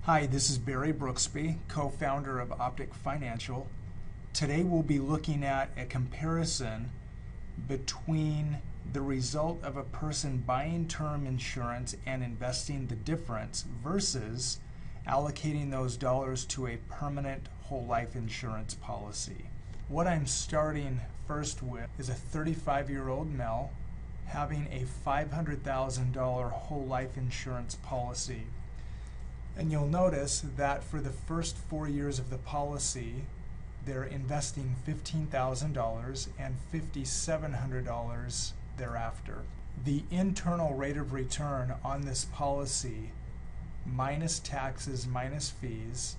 Hi, this is Barry Brooksby, co-founder of Optic Financial. Today we'll be looking at a comparison between the result of a person buying term insurance and investing the difference versus allocating those dollars to a permanent whole life insurance policy. What I'm starting first with is a 35-year-old male having a $500,000 whole life insurance policy. And you'll notice that for the first 4 years of the policy, they're investing $15,000 and $5,700 thereafter. The internal rate of return on this policy, minus taxes, minus fees,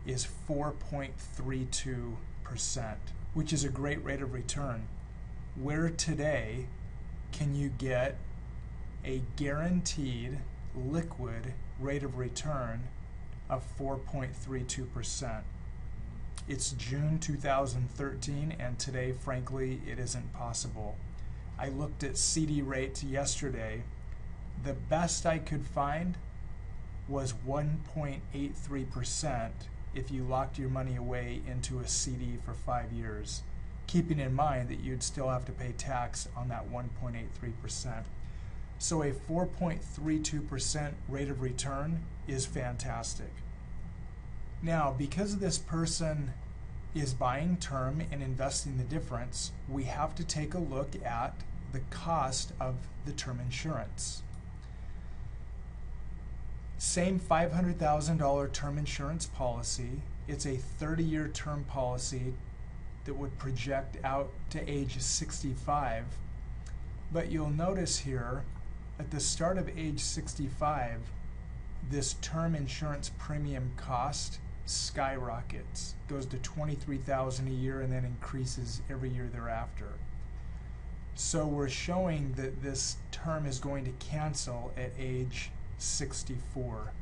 is 4.32%, which is a great rate of return. Where today can you get a guaranteed liquid rate of return of 4.32%. It's June 2013, and today, frankly, it isn't possible. I looked at CD rates yesterday. The best I could find was 1.83% if you locked your money away into a CD for 5 years, keeping in mind that you'd still have to pay tax on that 1.83%. So a 4.32% rate of return is fantastic. Now, because this person is buying term and investing the difference, we have to take a look at the cost of the term insurance. Same $500,000 term insurance policy. It's a 30-year term policy that would project out to age 65. But you'll notice here, at the start of age 65, this term insurance premium cost skyrockets, goes to $23,000 a year and then increases every year thereafter. So we're showing that this term is going to cancel at age 64,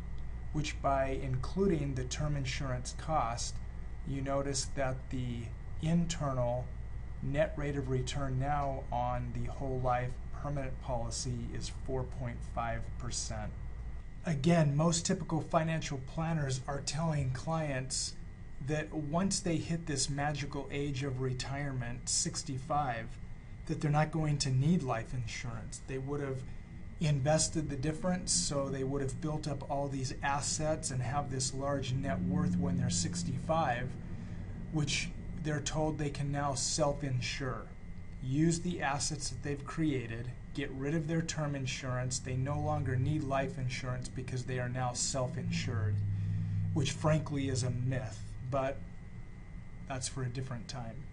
which by including the term insurance cost, you notice that the internal net rate of return now on the whole life permanent policy is 4.5%. Again, most typical financial planners are telling clients that once they hit this magical age of retirement, 65, that they're not going to need life insurance. They would have invested the difference, so they would have built up all these assets and have this large net worth when they're 65, which they're told they can now self-insure. Use the assets that they've created, get rid of their term insurance. They no longer need life insurance because they are now self-insured, which frankly is a myth, but that's for a different time.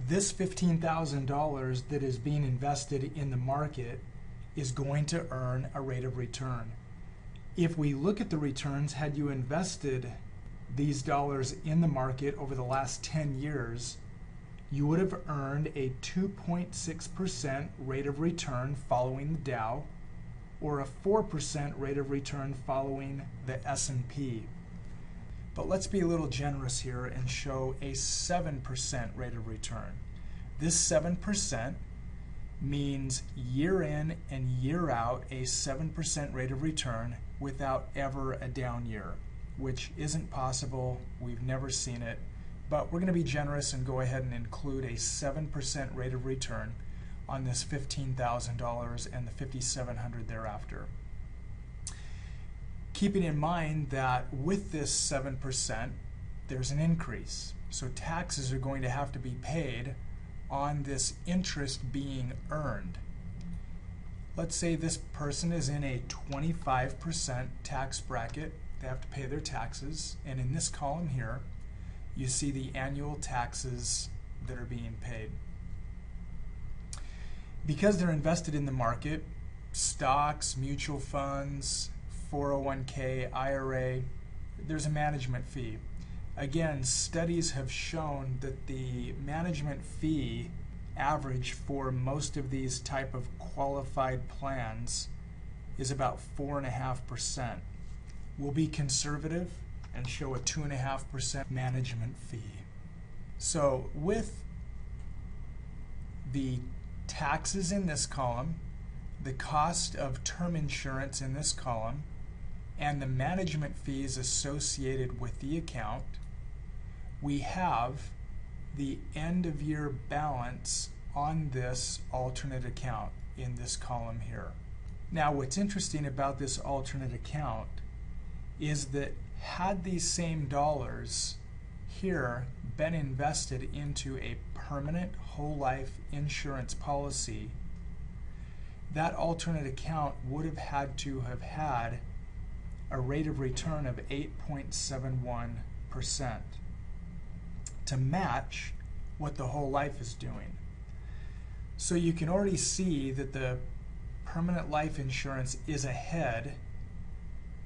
This $15,000 that is being invested in the market is going to earn a rate of return. If we look at the returns, had you invested these dollars in the market over the last 10 years, you would have earned a 2.6% rate of return following the Dow, or a 4% rate of return following the S&P. But let's be a little generous here and show a 7% rate of return. This 7% means year in and year out a 7% rate of return without ever a down year, which isn't possible. We've never seen it. But we're going to be generous and go ahead and include a 7% rate of return on this $15,000 and the $5,700 thereafter. Keeping in mind that with this 7%, there's an increase. So taxes are going to have to be paid on this interest being earned. Let's say this person is in a 25% tax bracket. They have to pay their taxes. And in this column here, you see the annual taxes that are being paid. Because they're invested in the market, stocks, mutual funds, 401k, IRA, there's a management fee. Again, studies have shown that the management fee average for most of these type of qualified plans is about 4.5%. We'll be conservative and show a 2.5% management fee. So with the taxes in this column, the cost of term insurance in this column, and the management fees associated with the account, we have the end of year balance on this alternate account in this column here. Now, what's interesting about this alternate account is that had these same dollars here been invested into a permanent whole life insurance policy, that alternate account would have had to have had a rate of return of 8.71% to match what the whole life is doing. So you can already see that the permanent life insurance is ahead,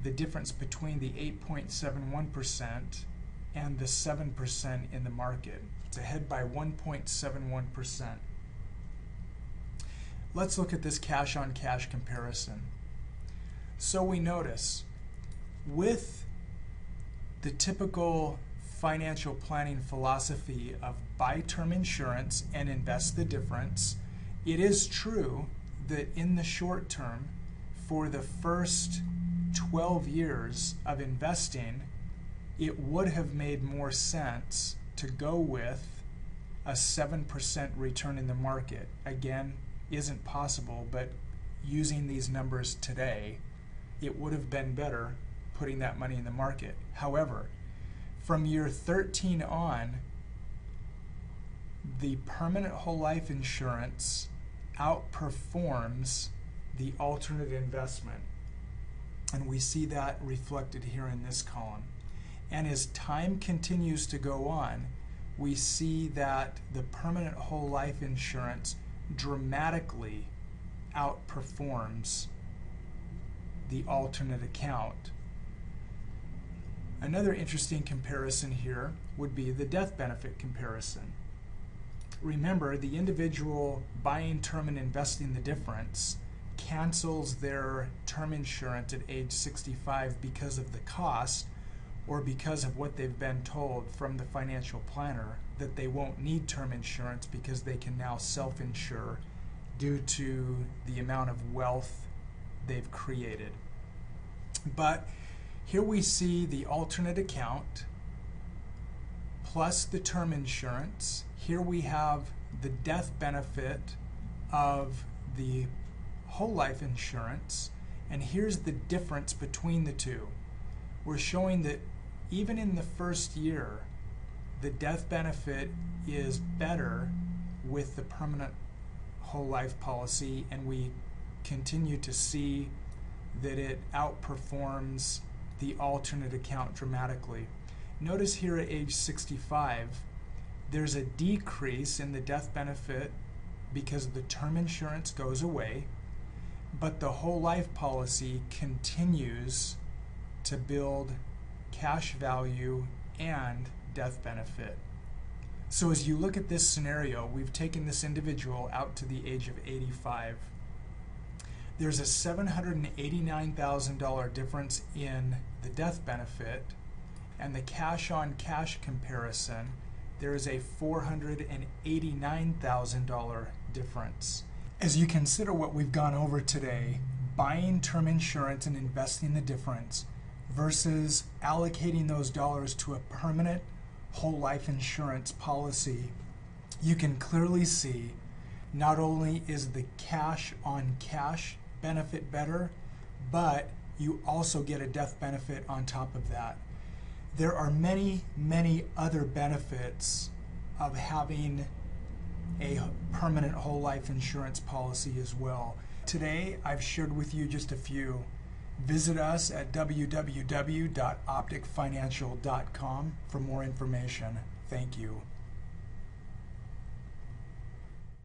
the difference between the 8.71% and the 7% in the market. It's ahead by 1.71%. Let's look at this cash on cash comparison. So we notice with the typical financial planning philosophy of buy term insurance and invest the difference, it is true that in the short term, for the first 12 years of investing, it would have made more sense to go with a 7% return in the market. Again, isn't possible, but using these numbers today, it would have been better putting that money in the market. However, from year 13 on, the permanent whole life insurance outperforms the alternate investment. And we see that reflected here in this column. And as time continues to go on, we see that the permanent whole life insurance dramatically outperforms the alternate account. Another interesting comparison here would be the death benefit comparison. Remember, the individual buying term and investing the difference cancels their term insurance at age 65 because of the cost or because of what they've been told from the financial planner that they won't need term insurance because they can now self-insure due to the amount of wealth they've created. But here we see the alternate account plus the term insurance. Here we have the death benefit of the whole life insurance, and here's the difference between the two. We're showing that even in the first year, the death benefit is better with the permanent whole life policy, and we continue to see that it outperforms the alternate account dramatically. Notice here at age 65, there's a decrease in the death benefit because the term insurance goes away, but the whole life policy continues to build cash value and death benefit. So as you look at this scenario, we've taken this individual out to the age of 85. There's a $789,000 difference in the death benefit, and the cash on cash comparison, there is a $489,000 difference. As you consider what we've gone over today, buying term insurance and investing the difference versus allocating those dollars to a permanent whole life insurance policy, you can clearly see not only is the cash on cash benefit better, but you also get a death benefit on top of that. There are many, many other benefits of having a permanent whole life insurance policy as well. Today, I've shared with you just a few. Visit us at www.opticfinancial.com for more information. Thank you.